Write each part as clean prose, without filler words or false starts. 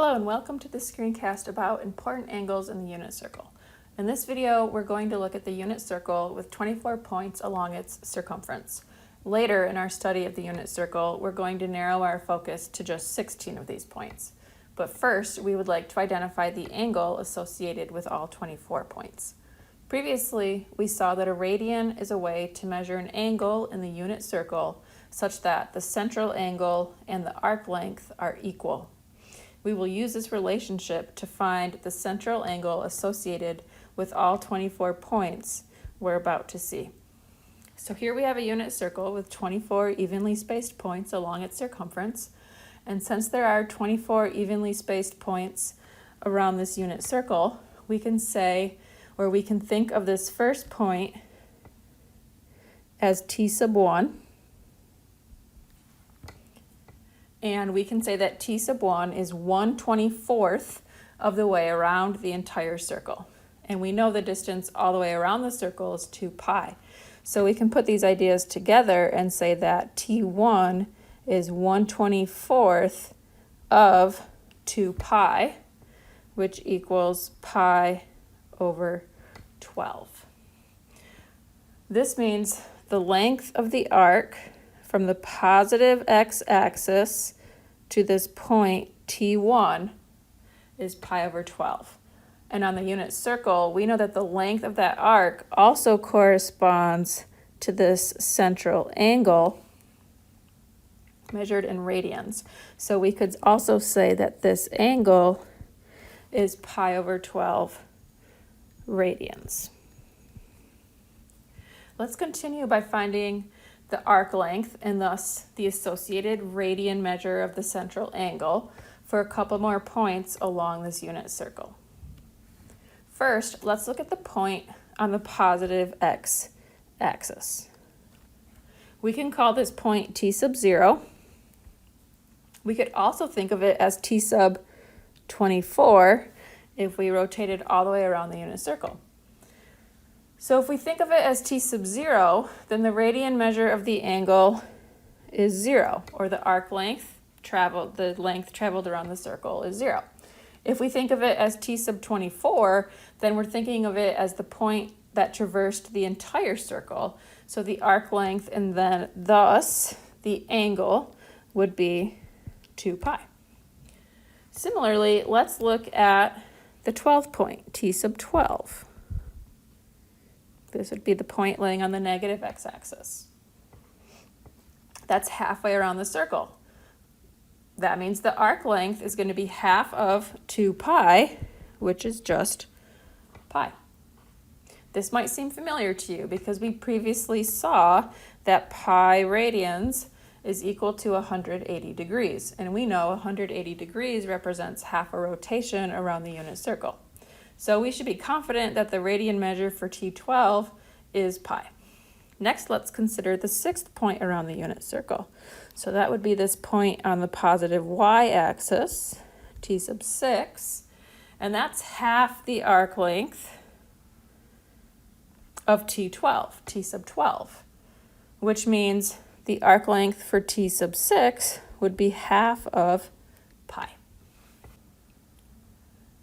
Hello and welcome to the screencast about important angles in the unit circle. In this video, we're going to look at the unit circle with 24 points along its circumference. Later in our study of the unit circle, we're going to narrow our focus to just 16 of these points. But first, we would like to identify the angle associated with all 24 points. Previously, we saw that a radian is a way to measure an angle in the unit circle such that the central angle and the arc length are equal. We will use this relationship to find the central angle associated with all 24 points we're about to see. So here we have a unit circle with 24 evenly spaced points along its circumference. And since there are 24 evenly spaced points around this unit circle, we can say, or we can think of this first point as T sub 1. And we can say that T sub 1 is 1/24th of the way around the entire circle. And we know the distance all the way around the circle is 2 pi. So we can put these ideas together and say that T1 is 1/24th of 2 pi, which equals pi over 12. This means the length of the arc from the positive x-axis to this point T1 is pi over 12. And on the unit circle, we know that the length of that arc also corresponds to this central angle measured in radians. So we could also say that this angle is pi over 12 radians. Let's continue by finding the arc length and thus the associated radian measure of the central angle for a couple more points along this unit circle. First, let's look at the point on the positive x-axis. We can call this point T sub 0. We could also think of it as T sub 24 if we rotated all the way around the unit circle. So if we think of it as T sub 0, then the radian measure of the angle is 0, or the arc length traveled, the length traveled around the circle is 0. If we think of it as T sub 24, then we're thinking of it as the point that traversed the entire circle. So the arc length and then thus the angle would be 2 pi. Similarly, let's look at the 12 point, T sub 12. This would be the point laying on the negative x-axis. That's halfway around the circle. That means the arc length is going to be half of 2 pi, which is just pi. This might seem familiar to you because we previously saw that pi radians is equal to 180 degrees. And we know 180 degrees represents half a rotation around the unit circle. So we should be confident that the radian measure for T12 is pi. Next, let's consider the sixth point around the unit circle. So that would be this point on the positive y-axis, T sub 6, and that's half the arc length of T12, T sub 12, which means the arc length for T sub 6 would be half of pi.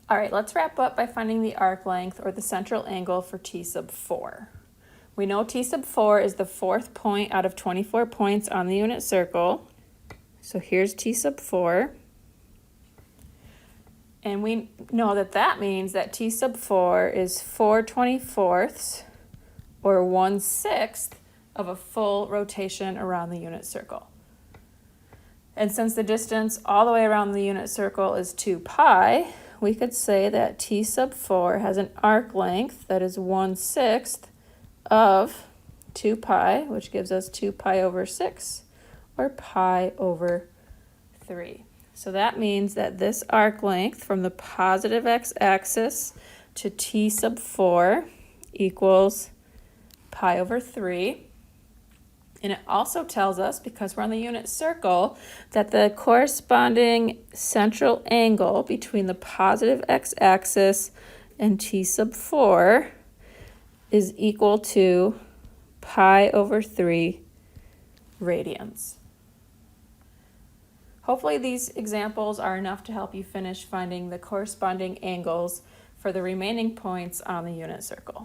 All right, let's wrap up by finding the arc length or the central angle for T sub 4. We know T sub 4 is the fourth point out of 24 points on the unit circle. So here's T sub 4. And we know that that means that T sub 4 is 4/24 or 1/6 of a full rotation around the unit circle. And since the distance all the way around the unit circle is 2 pi, we could say that T sub 4 has an arc length that is 1/6 of 2 pi, which gives us 2 pi over 6, or pi over 3. So that means that this arc length from the positive x-axis to T sub 4 equals pi over 3. And it also tells us, because we're on the unit circle, that the corresponding central angle between the positive x-axis and T sub 4 is equal to pi over 3 radians. Hopefully these examples are enough to help you finish finding the corresponding angles for the remaining points on the unit circle.